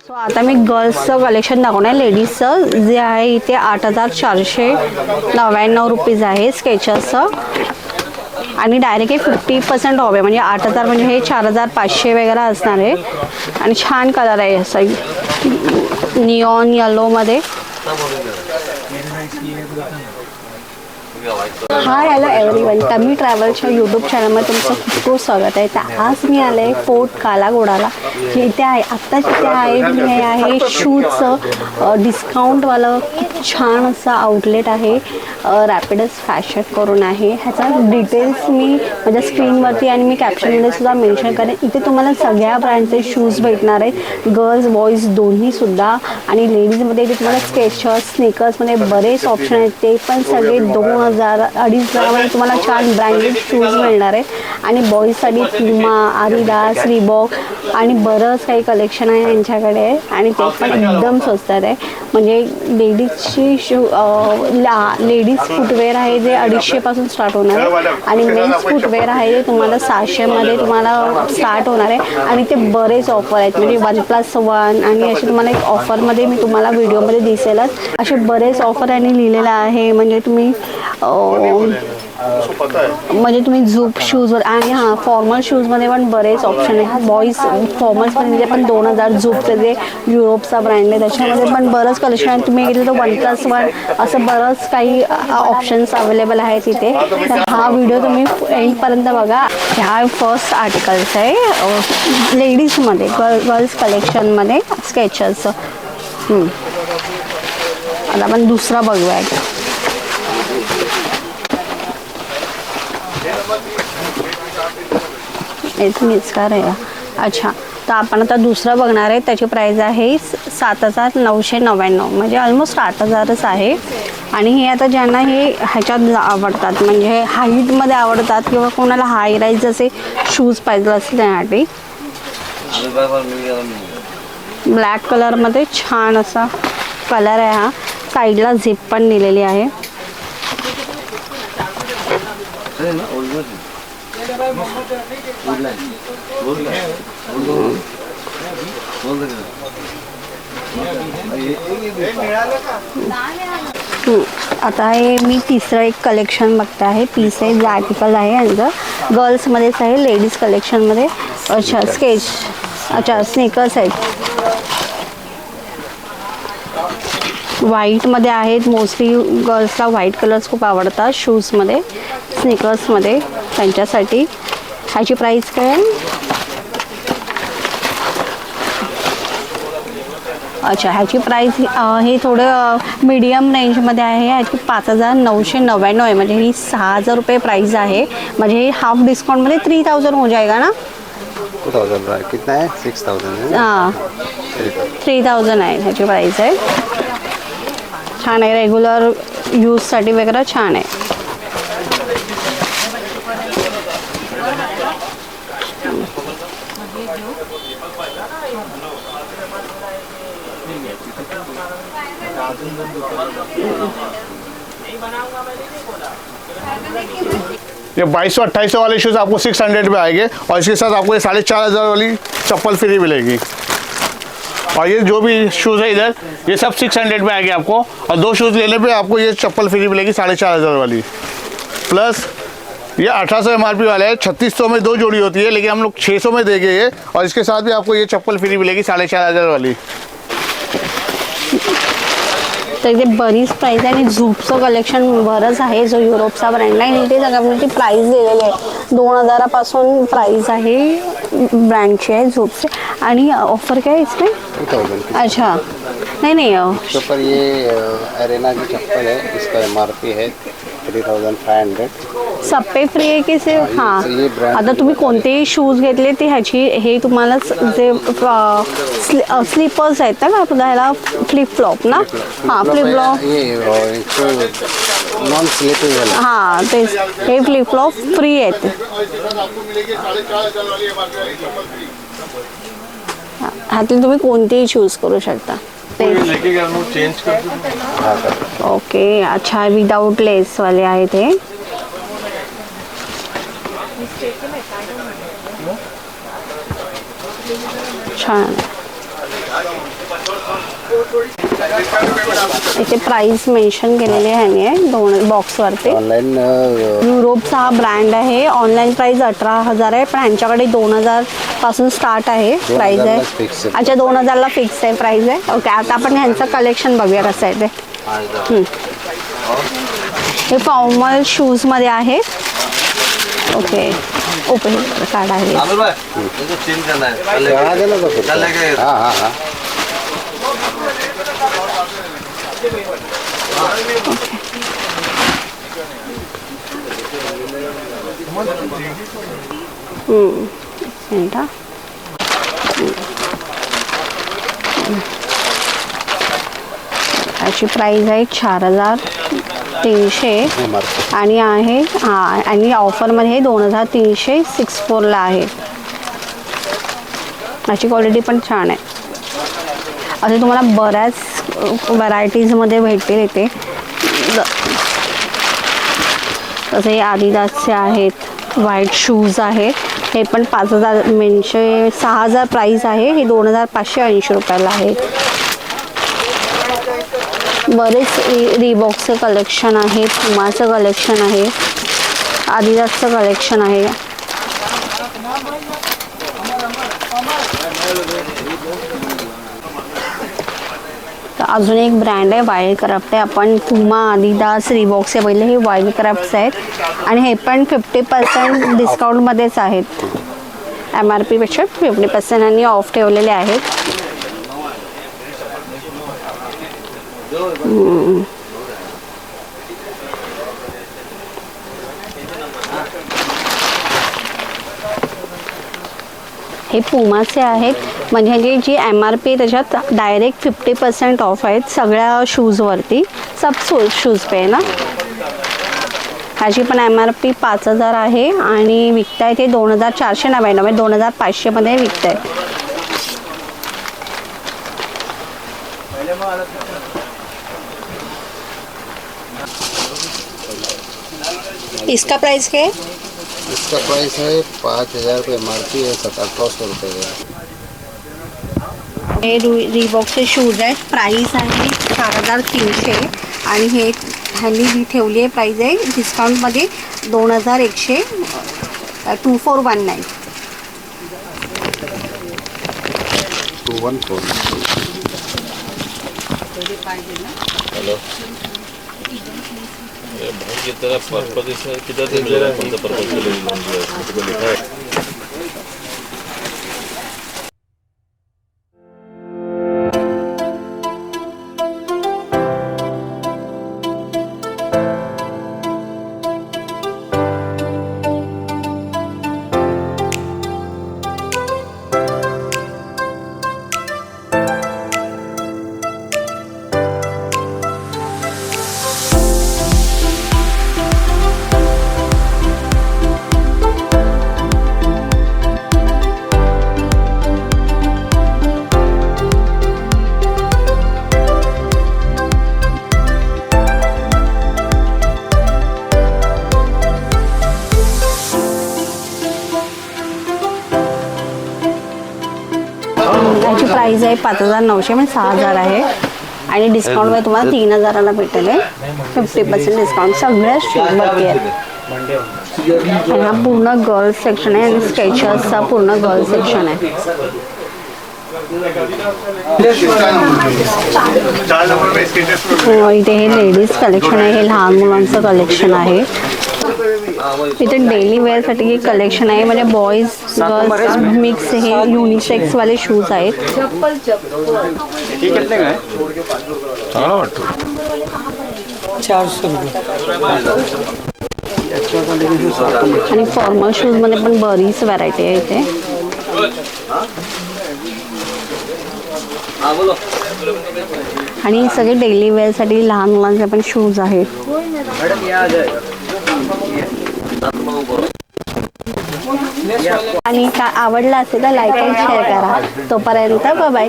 So आता मी गर्ल्सचं collection दाखवणार आहे. लेडीजचं जे आहे इथे 8,499 रुपीज आहे स्केचर्सचं आणि डायरेक्ट हे 50% ऑफ आहे. म्हणजे 8,000 म्हणजे हे 4,500 वगैरे असणार आहे. आणि छान कलर आहे असं निऑन येलोमध्ये. हाय हॅलो एव्हरीवन, टमी ट्रॅव्हलच्या यूट्यूब चॅनलमध्ये तुमचं खूप खूप स्वागत आहे. तर आज मी आले आहे फोर्ट कालाघोडाला, जे इथे आहे आत्ता जिथे आहे हे आहे शूजचं डिस्काउंटवालं खूप छान असं आउटलेट आहे. रॅपिडस फॅशन करून आहे. ह्याचा डिटेल्स मी माझ्या स्क्रीनवरती आणि मी कॅप्शनमध्ये सुद्धा मेन्शन करेन. इथे तुम्हाला सगळ्या ब्रँडचे शूज भेटणार आहेत, गर्ल्स बॉईज दोन्हीसुद्धा. आणि लेडीजमध्ये इथे तुम्हाला स्केचर्स स्निकर्समध्ये बरेच ऑप्शन आहेत, ते पण सगळे 2,000-2,500 तुम्हाला छान ब्रँडेड शूज मिळणार आहे. आणि बॉईजसाठी पुमा, आदिदास, रिबॉक आणि बरंच काही कलेक्शन आहे यांच्याकडे. आणि ते पण एकदम स्वस्तात आहे. म्हणजे लेडीजची लेडीज फुटवेअर आहे जे 250 पासून स्टार्ट होणार आहे. आणि मेन्स फुटवेअर आहे जे तुम्हाला 600 मध्ये तुम्हाला स्टार्ट होणार आहे. आणि ते बरेच ऑफर आहेत, म्हणजे 1+1 आणि असे तुम्हाला एक ऑफरमध्ये मी तुम्हाला व्हिडिओमध्ये दिसेलच. असे बरेच ऑफर यांनी लिहिलेलं आहे. म्हणजे तुम्ही झूप शूजवर आणि हां फॉर्मल शूजमध्ये पण बरेच ऑप्शन आहेत. बॉईज फॉर्मल्समध्ये पण 2,000 झूपचे जे युरोपचा ब्रँड आहे त्याच्यामध्ये पण बरंच कलेक्शन आहे. तुम्ही गेले तर 1+1 असं बरंच काही ऑप्शन्स अवेलेबल आहेत तिथे. तर हा व्हिडिओ तुम्ही एंडपर्यंत बघा. ह्या फर्स्ट आर्टिकल्स आहे लेडीजमध्ये, गर्ल्स कलेक्शनमध्ये स्केचर्सचं. आता आपण दुसरा बघूया. मीच का रे. अच्छा, तर आपण आता दुसरं बघणार आहे. त्याची प्राईस आहे 7,999, म्हणजे ऑलमोस्ट 8,000च आहे. आणि हे आता ज्यांना हे ह्याच्यात आवडतात, म्हणजे हाईटमध्ये आवडतात किंवा कोणाला हाय राईज असे शूज पाहिजे असतील त्यासाठी ब्लॅक कलरमध्ये छान असा कलर आहे हा. साईडला झिप पण दिलेली आहे. आता हे मी तिसरं एक कलेक्शन बघते आहे. पीस आहे जे आर्टिकल आहे यांचं गर्ल्समध्येच आहे, लेडीज कलेक्शनमध्ये. अच्छा स्केच, अच्छा स्नेकर्स आहेत व्हाईटमध्ये आहेत. मोस्टली गर्ल्सला व्हाईट कलर्स खूप आवडतात शूजमध्ये, स्निकर्समध्ये. त्यांच्यासाठी ह्याची प्राईस काय आहे? अच्छा, ह्याची प्राईस हे थोडं मीडियम रेंजमध्ये आहे. ह्याची 5,999 आहे, म्हणजे ही 6,000 रुपये प्राईस आहे. म्हणजे हाफ डिस्काउंटमध्ये 3,000 हो जाएगा ना. 2,000 कितना है? 6,000. हां 3,000 आहे ह्याची प्राईस आहे. छान आहे, रेग्युलर यूजसाठी वगैरे छान आहे. ये 2200-2800 वाले शूज़ आपको 600 में आएंगे और इसके साथ आपको ये 4,500 वाली चप्पल फ्री मिलेगी. और ये जो भी शूज़ है इधर ये सब 600 में आएंगे आपको. और 2 शूज़ लेने पे आपको ये चप्पल फ्री मिलेगी 4,500 वाली. प्लस ये 1,800 MRP वाला है. 3,600 में 2 जोड़ी होती है, लेकिन हम लोग 600 में देंगे ये. और इसके साथ भी आपको ये चप्पल फ्री मिलेगी 4,500 वाली. तर इथे बरीच प्राईस आहे. आणि झूपचं कलेक्शन बरंच आहे जो युरोपचा ब्रँड आहे. इथे सगळ्यांची प्राईस दिलेली आहे. 2,000 पासून प्राईस आहे ब्रँडची आहे झूपची. आणि ऑफर काय इसमें? 2,000. अच्छा नहीं पर ये अरेना की चप्पल है, इसका MRP है 3,500. सब पे फ्री आहे की सिर्फ? हां, आता तुम्ही कोणतेही शूज घेतले ते ह्याची हे तुम्हाला जे स्लीपर्स आहेत ना आपल्याला फ्लिप फ्लॉप ना. हां फ्लिप फ्लॉप नॉन स्लिपिंग. हां तेच, हे फ्लिप फ्लॉप फ्री आहेत. ह्यातून तुम्ही कोणतेही चूज करू शकता. ओके, अच्छा विदाउट लेसवाले आहेत हे. छान. इथे प्राइस मेन्शन केलेली आहे दोन बॉक्सवरती. ऑनलाईन युरोपचा हा ब्रँड आहे. ऑनलाईन प्राइस 18,000 आहे, पण यांच्याकडे 2,000 पासून स्टार्ट आहे प्राइस आहे. फिक्स आहे. अच्छा 2,000ला फिक्स आहे प्राइस आहे. ओके, आता आपण ह्यांचं कलेक्शन बघूया कसं आहे ते. हे फॉर्मल शूजमध्ये आहे. ओके, ओपन कार्ड आहे. चढ़ा देना तो फिर हाँ हाँ हाँ मिनिट हा. याची प्राइस आहे 4,300 आणि आहे हां, आणि ऑफरमध्ये 2,364ला आहे. याची क्वालिटी पण छान आहे. असे तुम्हाला बऱ्याच व्हरायटीजमध्ये भेटतील इथे. तसे हे आदिदासचे आहेत, व्हाईट शूज आहेत. हे पण 5,000 म्हणजे 6,000 प्राईस आहे. हे 2,580 रुपयाला आहे. बरेच रिबॉक्सचं कलेक्शन आहे, पुमाचं कलेक्शन आहे, आदिदासचं कलेक्शन आहे. तर अजून एक ब्रँड आहे वाईल्ड क्राफ्ट आहे. आपण पुमा, आदिदास, रिबॉक्सचे पहिले हे वाईल्ड क्राफ्ट्स आहेत आणि हे पण 50% डिस्काउंटमध्येच आहेत. MRP पेक्षा 50% आणि ऑफ ठेवलेले आहेत. हे पुमाचे आहेत. म्हणजे जी MRP त्याच्यात डायरेक्ट 50% ऑफ आहेत सगळ्या शूजवरती. सब शूज पे ना. ह्याची पण MRP 5,000 आहे आणि विकताय ते 2,499 2,500 मध्ये विकताय. इसका प्राइस क्या है? इसका प्राइस है 5,000 रुपये MRP है, 1,700 रुपये है. हे रिबॉक्सचे शूज आहेत. प्राइस आहे 4,300 आणि हे ह्यांनी जी ठेवली आहे प्राइस आहे डिस्काउंटमध्ये 2,100 2419. 214. हेलो भाई की तरह पर्पस किधर से मिलेगा, कौन सा पर्पस के लिए लोन दिया है, तो लिखा है. याची प्राइस आहे 5,900 म्हणजे 6,000 आहे आणि डिस्काउंटमध्ये तुम्हाला 3,000ला भेटेल. 50% डिस्काउंट सगळ्या शूजवरती आहे. आणि हा पूर्ण गर्ल्स सेक्शन आहे आणि स्केचर्सचा पूर्ण गर्ल्स सेक्शन आहे. इथे हे लेडीज कलेक्शन आहे, हे लहान मुलांचं कलेक्शन आहे. इथे डेली वेअरसाठी कलेक्शन आहे. म्हणजे बॉईज गर्ल्स मिक्स हे युनिसेक्स वाले शूज आहेत. आणि फॉर्मल शूज मध्ये पण बरीच व्हरायटी आहे इथे. आणि सगळे डेली वेअरसाठी लहान मुलांचे पण शूज आहेत. आणि आवडला असेल तर लाईक आणि शेअर करा. तोपर्यंत बाय बाय.